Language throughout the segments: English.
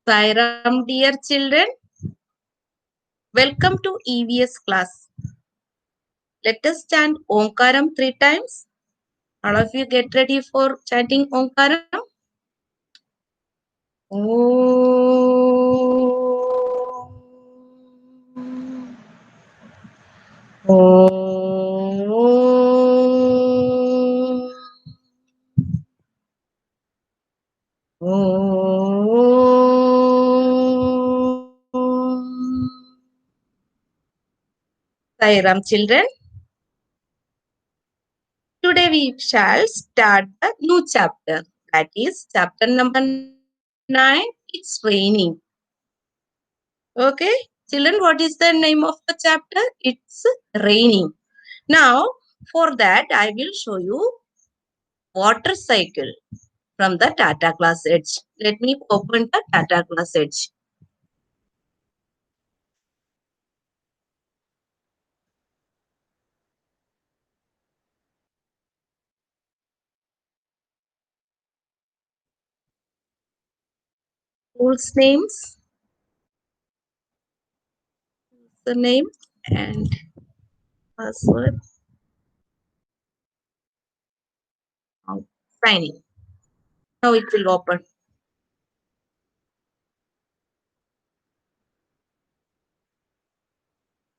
Sairam, dear children, welcome to EVS class. Let us chant Omkaram 3 times. All of you get ready for chanting Omkaram. Sairam, children. Today we shall start a new chapter. That is chapter number 9. It's raining. Okay. Children, what is the name of the chapter? It's raining. Now, for that, I will show you water cycle from the Tata Class Edge. Let me open the Tata Class Edge. School's names, the name, and password. Signing. Now it will open.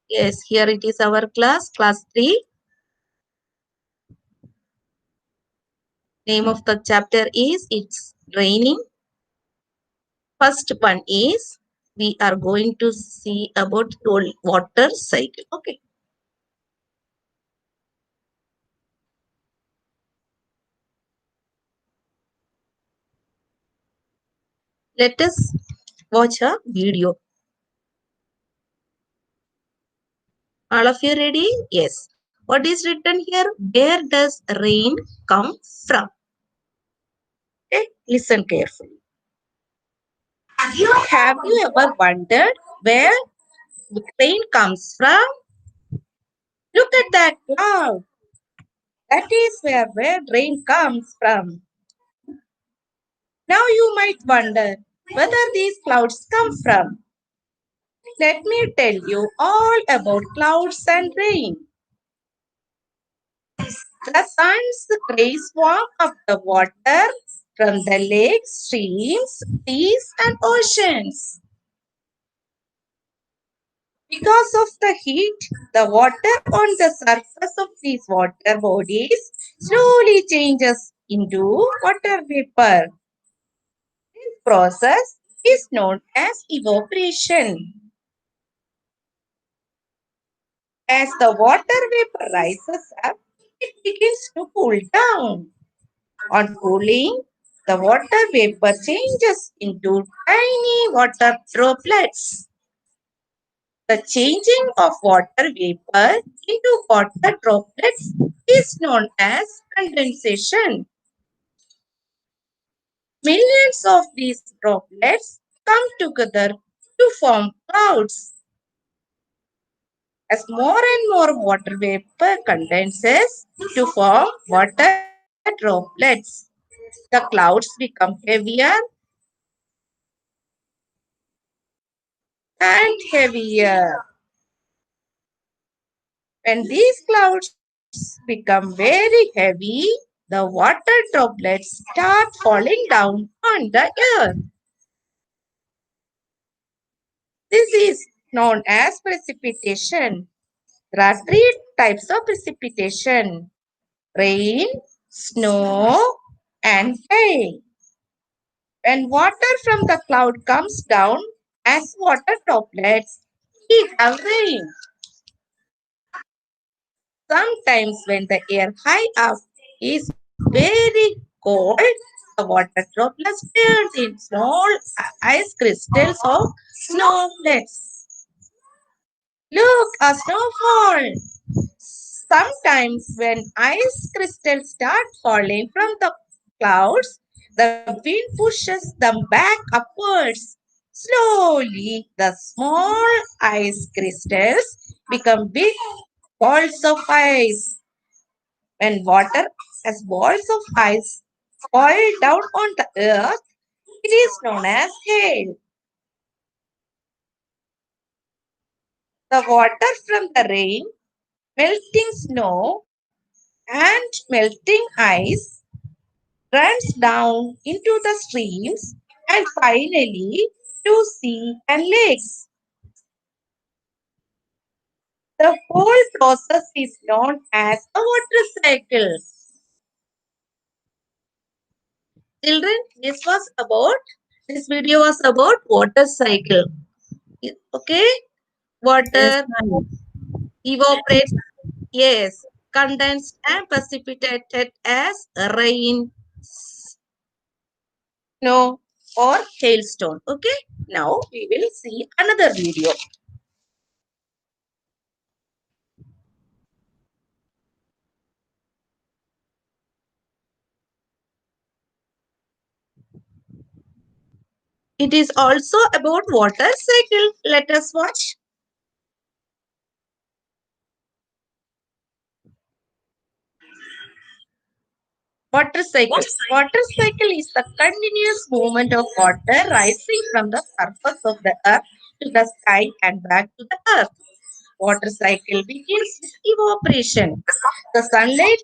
Yes, here it is our class, class 3. Name of the chapter is It's Raining. First one is we are going to see about water cycle. Okay. Let us watch a video. All of you ready? Yes. What is written here? Where does rain come from? Okay, listen carefully. Have you ever wondered where the rain comes from? Look at that cloud. That is where rain comes from. Now you might wonder whether these clouds come from. Let me tell you all about clouds and rain. The sun's rays warm up the water from the lakes, streams, seas, and oceans. Because of the heat, the water on the surface of these water bodies slowly changes into water vapor. This process is known as evaporation. As the water vapor rises up, it begins to cool down. On cooling, the water vapor changes into tiny water droplets. The changing of water vapor into water droplets is known as condensation. Millions of these droplets come together to form clouds. As more and more water vapor condenses to form water droplets, the clouds become heavier and heavier. When these clouds become very heavy, the water droplets start falling down on the earth. This is known as precipitation. There are 3 types of precipitation: rain, snow, and hail. When water from the cloud comes down as water droplets, we have rain. Sometimes when the air high up is very cold, the water droplets turn in small ice crystals of snowflakes. Look, a snowfall. Sometimes when ice crystals start falling from the clouds, the wind pushes them back upwards. Slowly, the small ice crystals become big balls of ice. When water as balls of ice fall down on the earth, it is known as hail. The water from the rain, melting snow, and melting ice runs down into the streams and finally to sea and lakes. The whole process is known as a water cycle. Children, this video was about water cycle. Okay, Yes, water ma'am. evaporates, yes, condensed and precipitated as rain, snow, or hailstone. Okay, now we will see another video. It is also about water cycle. Let us watch. Water cycle. Water cycle is the continuous movement of water rising from the surface of the earth to the sky and back to the earth. Water cycle begins with evaporation. The sunlight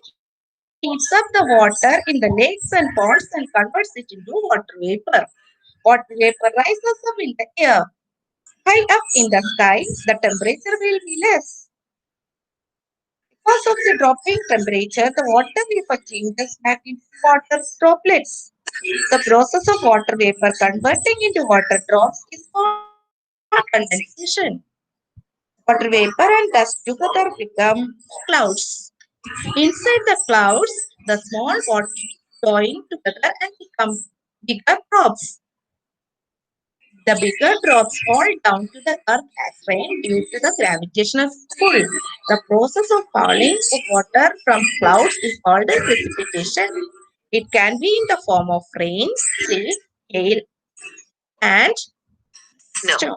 heats up the water in the lakes and ponds and converts it into water vapor. Water vapor rises up in the air. High up in the sky, the temperature will be less. Because of the dropping temperature, the water vapor changes back into water droplets. The process of water vapor converting into water drops is called condensation. Water vapor and dust together become clouds. Inside the clouds, the small water join together and become bigger drops. The bigger drops fall down to the earth as rain due to the gravitational pull. The process of falling of water from clouds is called as precipitation. It can be in the form of rain, sleet, hail, and snow.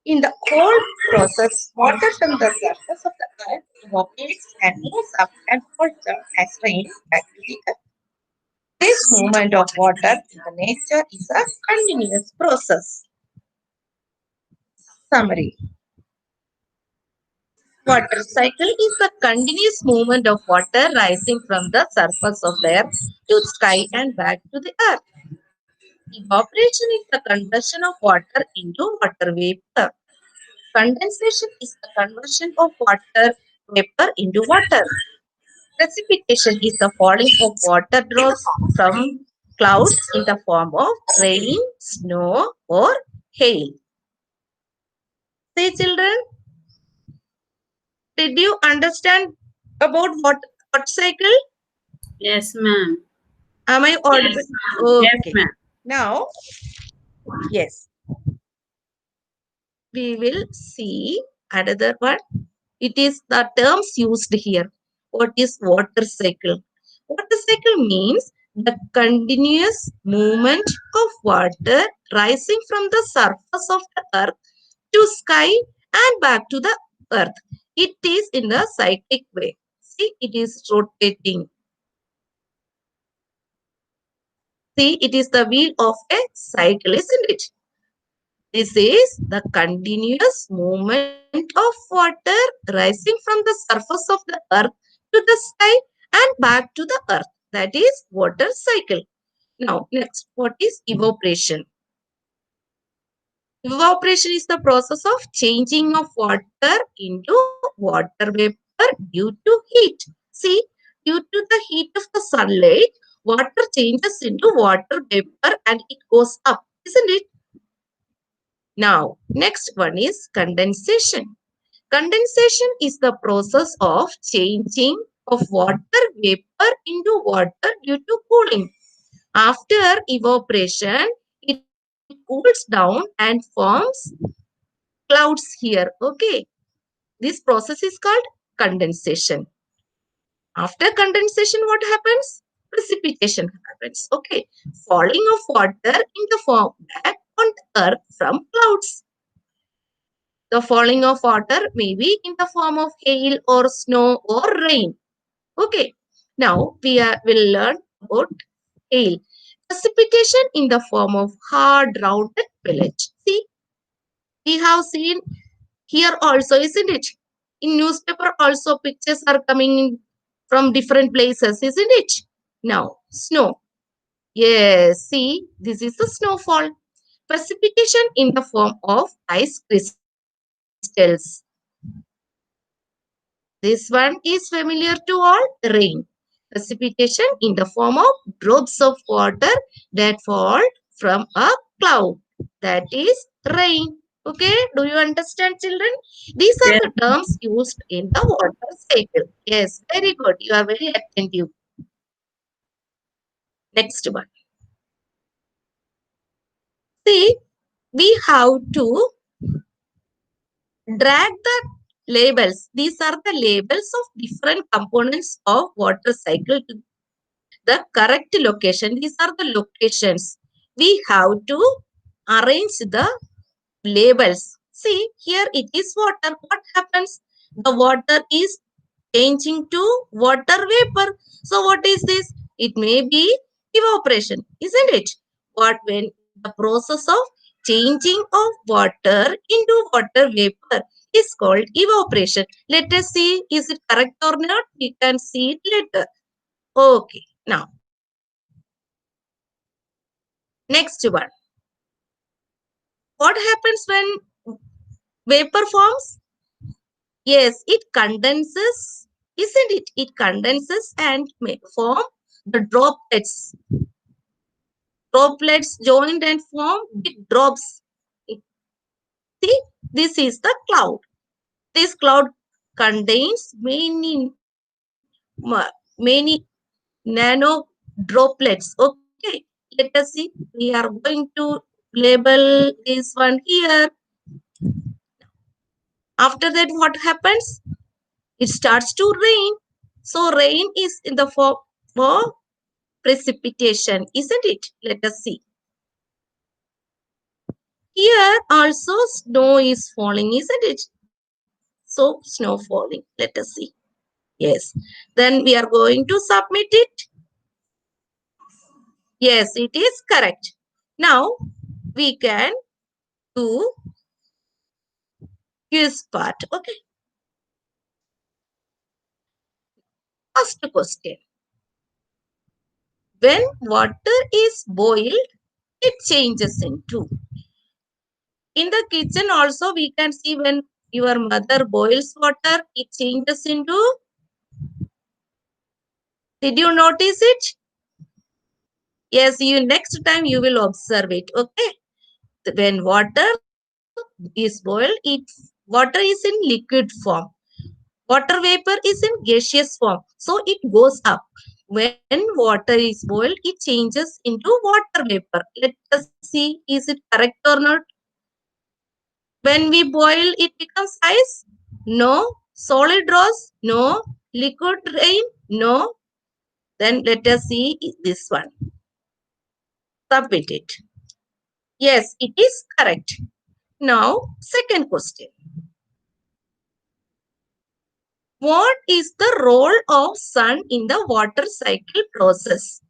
In the whole process, water from the surface of the earth evaporates and moves up and falls down as rain back to the earth. This movement of water in the nature is a continuous process. Summary. Water cycle is the continuous movement of water rising from the surface of the earth to sky and back to the earth. Evaporation is the conversion of water into water vapor. Condensation is the conversion of water vapor into water. Precipitation is the falling of water drops from clouds in the form of rain, snow, or hail. See, children, did you understand about what cycle? Yes, ma'am. Am I audible? Yes, Okay. ma'am. Now, yes, we will see another one. It is the terms used here. What is water cycle? Water cycle means the continuous movement of water rising from the surface of the earth to sky and back to the earth. It is in a cyclic way. See, it is rotating. See, it is the wheel of a cycle, isn't it? This is the continuous movement of water rising from the surface of the earth to the sky and back to the earth. That is water cycle. Now, next, what is evaporation? Evaporation is the process of changing of water into water vapor due to heat. See, due to the heat of the sunlight, water changes into water vapor and it goes up, isn't it? Now, next one is condensation. Condensation is the process of changing of water vapor into water due to cooling. After evaporation, it cools down and forms clouds here. Okay. This process is called condensation. After condensation, what happens? Precipitation happens. Okay. Falling of water in the form back on the earth from clouds. The falling of water may be in the form of hail or snow or rain. Okay. Now will learn about hail. Precipitation in the form of hard rounded pellets. See, we have seen Here also, isn't it? In newspaper also pictures are coming in from different places, isn't it? Now, snow. Yes, see, this is the snowfall. Precipitation in the form of ice crystals. This one is familiar to all, rain. Precipitation in the form of drops of water that fall from a cloud. That is rain. Okay, do you understand, children? These are Yes. the terms used in the water cycle. Yes, very good. You are very attentive. Next one. See, we have to drag the labels. These are the labels of different components of water cycle to the correct location. These are the locations. We have to arrange the labels. See, here it is water. What happens? The water is changing to water vapor. So what is this? It may be evaporation, isn't it? What when the process of changing of water into water vapor is called evaporation. Let us see, is it correct or not? We can see it later. Okay, now next one. What happens when vapor forms? Yes, it condenses, isn't it? It condenses and may form the droplets. Droplets joined and form big drops. See, this is the cloud. This cloud contains many nano droplets. Okay, let us see. We are going to label this one here. After that, what happens? It starts to rain. So rain is in the form of precipitation, isn't it? Let us see. Here also snow is falling, isn't it? So snow falling. Let us see. Yes. Then we are going to submit it. Yes, it is correct. Now we can do quiz part. Okay. First question. When water is boiled, it changes into. In the kitchen also we can see when your mother boils water, it changes into. Did you notice it? Yes, you next time you will observe it. Okay. When water is boiled, water is in liquid form. Water vapor is in gaseous form. So it goes up. When water is boiled, it changes into water vapor. Let us see, is it correct or not? When we boil, it becomes ice? No. Solid rose? No. Liquid rain? No. Then let us see this one. Submit it. Yes, it is correct. Now, second question. What is the role of sun in the water cycle process?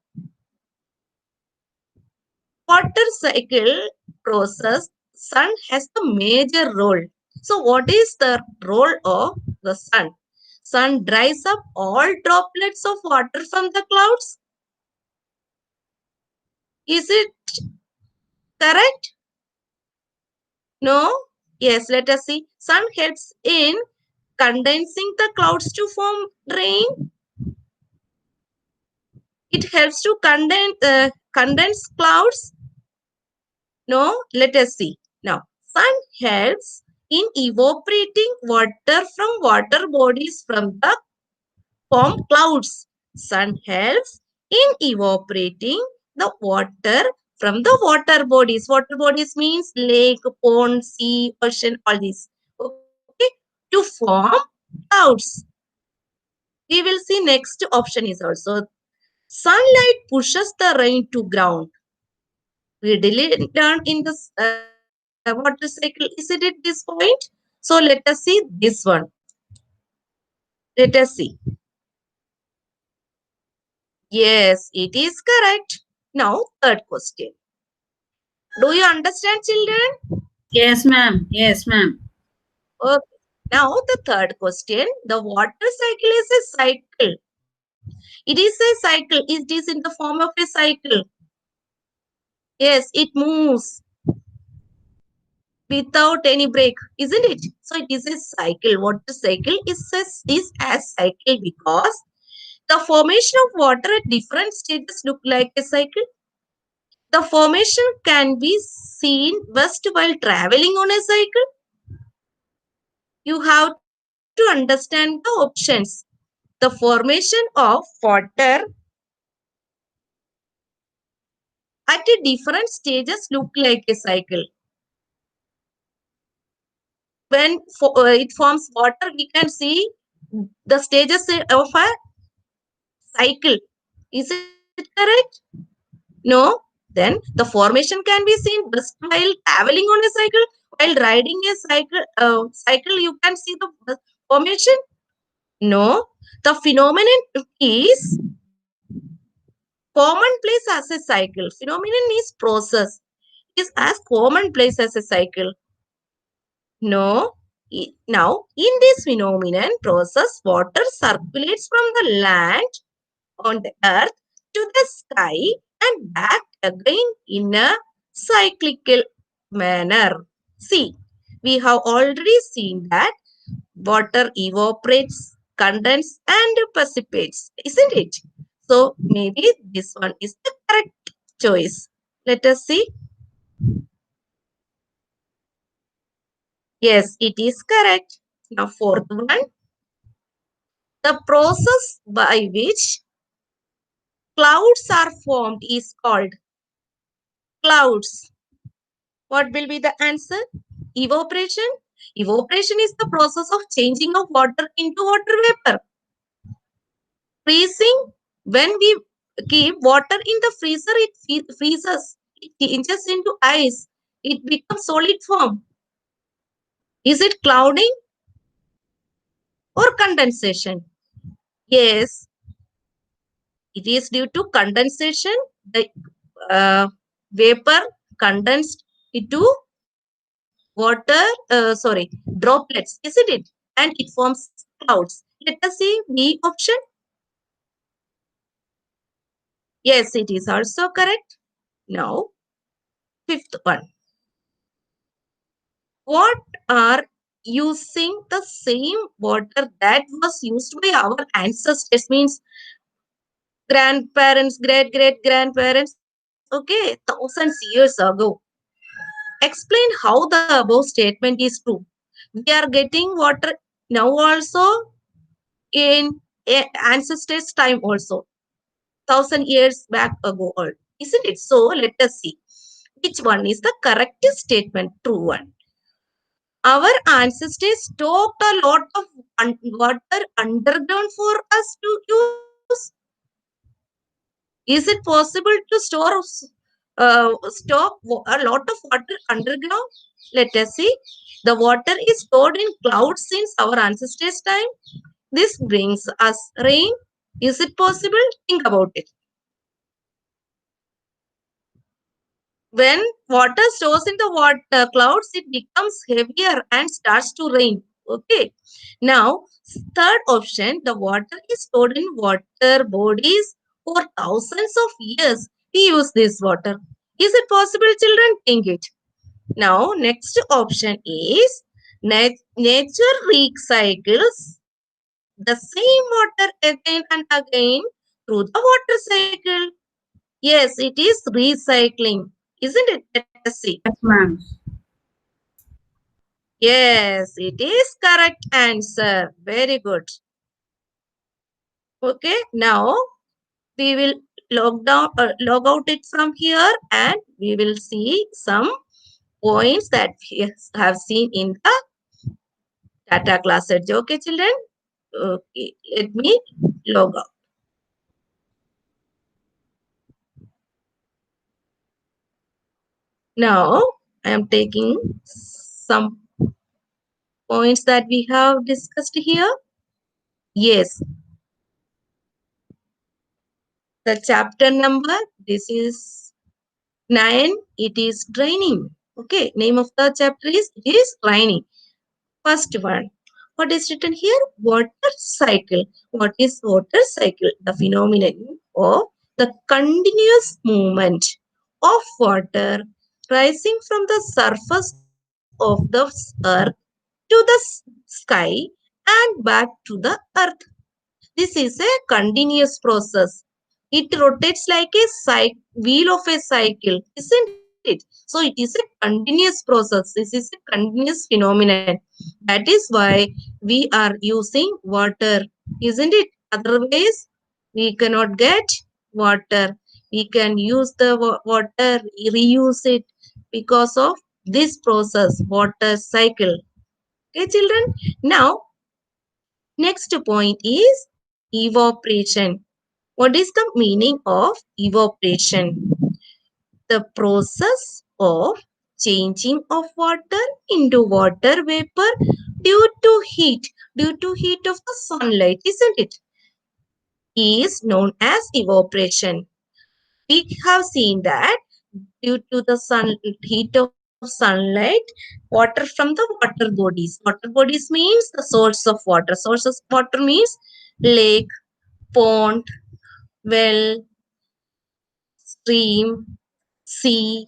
Water cycle process, sun has a major role. So what is the role of the sun? Sun dries up all droplets of water from the clouds. Is it correct? No? Yes, let us see. Sun helps in condensing the clouds to form rain. It helps to condense clouds. No? Let us see. Now, sun helps in evaporating water from water bodies from the form clouds. Sun helps in evaporating the water from the water bodies. Water bodies means lake, pond, sea, ocean, all these. Okay, to form clouds. We will see next option is also sunlight pushes the rain to ground. We learn in this water cycle. Is it at this point? So let us see this one. Let us see. Yes, it is correct. Now, third question. Do you understand, children? Yes, ma'am. Yes, ma'am. Okay. Now the third question. The water cycle is a cycle. It is a cycle. It is in the form of a cycle. Yes, it moves without any break, isn't it? So it is a cycle. Water cycle is a cycle because the formation of water at different stages look like a cycle. The formation can be seen best while traveling on a cycle. You have to understand the options. The formation of water at a different stages look like a cycle. When it forms water, we can see the stages of a cycle. Is it correct? No. Then the formation can be seen best while traveling on a cycle. While riding a cycle, you can see the formation. No. The phenomenon is commonplace as a cycle. Phenomenon is process. Is as commonplace as a cycle. No. Now, in this phenomenon process, water circulates from the land on the earth to the sky and back again in a cyclical manner. See, we have already seen that water evaporates, condenses, and precipitates, isn't it? So maybe this one is the correct choice. Let us see. Yes, it is correct. Now, fourth one, the process by which clouds are formed is called clouds. What will be the answer? Evaporation. Evaporation is the process of changing of water into water vapor. Freezing. When we keep water in the freezer, it freezes. It changes into ice. It becomes solid form. Is it clouding or condensation? Yes, it is due to condensation. The vapor condensed into water, droplets, isn't it? And it forms clouds. Let us see B option. Yes, it is also correct. Now, fifth one. What are using the same water that was used by our ancestors? Means grandparents, great grandparents. Okay, thousands years ago. Explain how the above statement is true. We are getting water now also in ancestors' time also. 1,000 years back ago, or isn't it? So let us see which one is the correct statement, true one. Our ancestors stocked a lot of water underground for us to use. Is it possible to stock a lot of water underground? Let us see. The water is stored in clouds since our ancestors' time. This brings us rain. Is it possible? Think about it. When water stores in the water clouds, it becomes heavier and starts to rain. Okay. Now, third option, the water is stored in water bodies for thousands of years. We use this water. Is it possible, children? Think it. Now, next option is nature recycles the same water again and again through the water cycle. Yes, it is recycling. Isn't it? Let us see. Yes, ma'am. Yes, it is correct answer. Very good. Okay, now we will log out it from here and we will see some points that we have seen in the data class. Okay, children? Okay, let me log out. Now, I am taking some points that we have discussed here. Yes, the chapter number, this is 9. It is draining. Okay, name of the chapter is it is draining. First one. What is written here? Water cycle. What is water cycle? The phenomenon of the continuous movement of water rising from the surface of the earth to the sky and back to the earth. This is a continuous process. It rotates like a wheel of a cycle, isn't it? So it is a continuous process. This is a continuous phenomenon. That is why we are using water, isn't it? Otherwise, we cannot get water. We can use the water, reuse it because of this process, water cycle. Okay, children. Now, next point is evaporation. What is the meaning of evaporation? The process of changing of water into water vapor due to heat of the sunlight, isn't it? Is known as evaporation. We have seen that due to the heat of sunlight, water from the water bodies. Water bodies means the source of water. Source of water means lake, pond, well, stream, sea,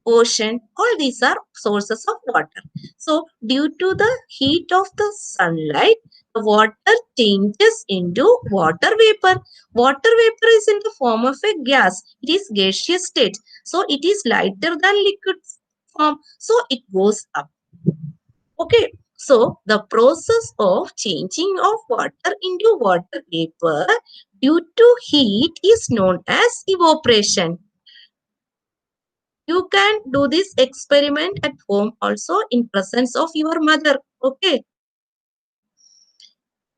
ocean, all these are sources of water. So, due to the heat of the sunlight, the water changes into water vapor. Water vapor is in the form of a gas. It is gaseous state. So, it is lighter than liquid form. So, it goes up. Okay. So, the process of changing of water into water vapor due to heat is known as evaporation. You can do this experiment at home also in presence of your mother. Okay.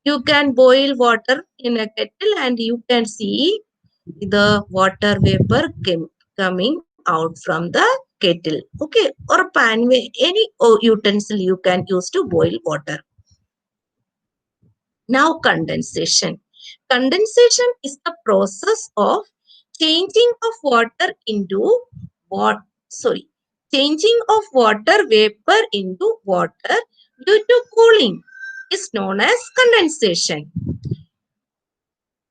You can boil water in a kettle and you can see the water vapor coming out from the kettle. Okay. Or pan, any utensil you can use to boil water. Now condensation. Condensation is the process of changing of water into what? Sorry, changing of water vapor into water due to cooling is known as condensation.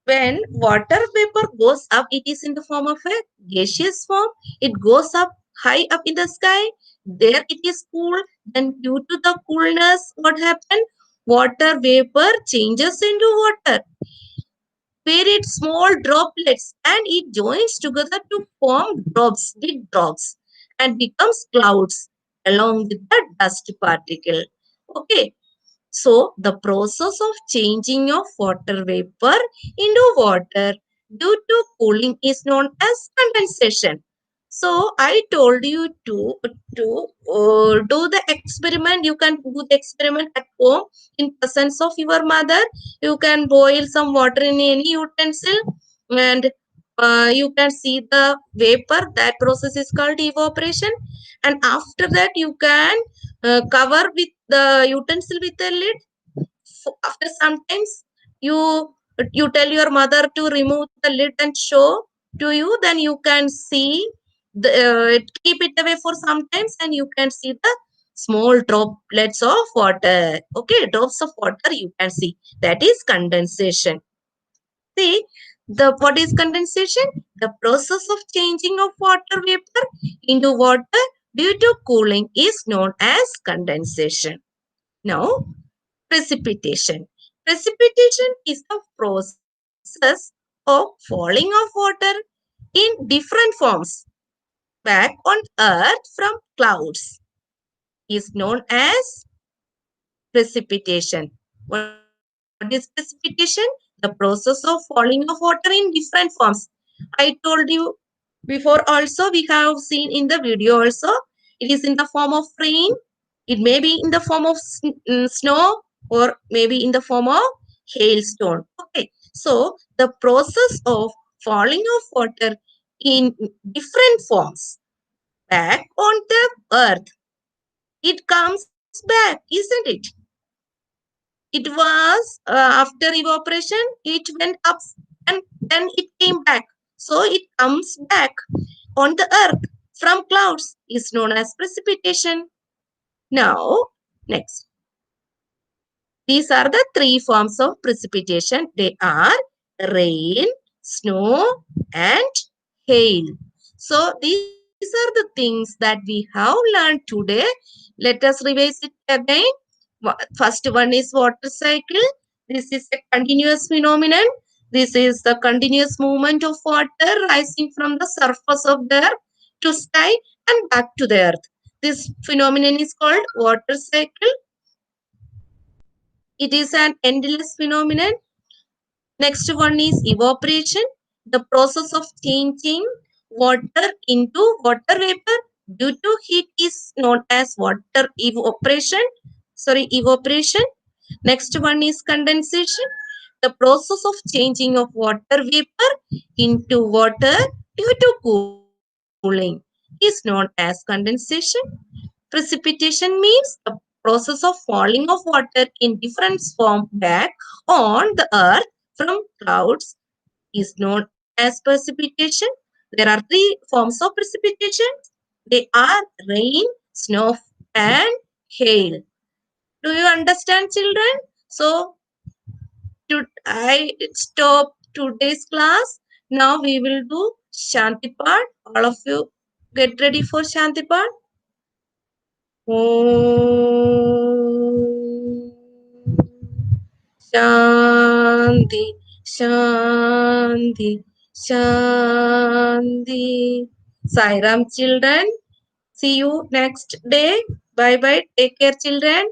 When water vapor goes up, it is in the form of a gaseous form. It goes up high up in the sky. There it is cool. Then due to the coolness, what happened? Water vapor changes into water, where it's small droplets and it joins together to form drops, big drops, and becomes clouds along with the dust particle. Okay. So, the process of changing of water vapor into water due to cooling is known as condensation. So, I told you to do the experiment. You can do the experiment at home in presence of your mother. You can boil some water in any utensil and you can see the vapor. That process is called evaporation. And after that, you can cover with the utensil with a lid. After sometimes you tell your mother to remove the lid and show to you, then you can see the keep it away for sometimes and you can see the small droplets of water. Okay, drops of water you can see. That is condensation. See, the what is condensation? The process of changing of water vapor into water due to cooling is known as condensation. Now, precipitation. Precipitation is the process of falling of water in different forms back on earth from clouds is known as precipitation. What is precipitation? The process of falling of water in different forms. I told you before also, we have seen in the video also, it is in the form of rain. It may be in the form of snow or maybe in the form of hailstone. Okay. So, the process of falling of water in different forms back on the earth, it comes back, isn't it? It was after evaporation, it went up and then it came back. So, it comes back on the earth from clouds is known as precipitation. Now, next. These are the three forms of precipitation. They are rain, snow, and hail. So these are the things that we have learned today. Let us revise it again. First one is water cycle. This is a continuous phenomenon. This is the continuous movement of water rising from the surface of the earth to sky and back to the earth. This phenomenon is called water cycle. It is an endless phenomenon. Next one is evaporation, the process of changing water into water vapor due to heat is known as water evaporation. Evaporation. Next one is condensation, the process of changing of water vapor into water due to cooling is known as condensation. Precipitation means the process of falling of water in different form back on the earth from clouds is known as precipitation. There are three forms of precipitation. They are rain, snow, and hail. Do you understand, children? So, I stop today's class. Now we will do Shanti part. All of you get ready for Shanti part. Om Shanti, Shanti, Shanti. Sairam, children. See you next day. Bye bye. Take care, children.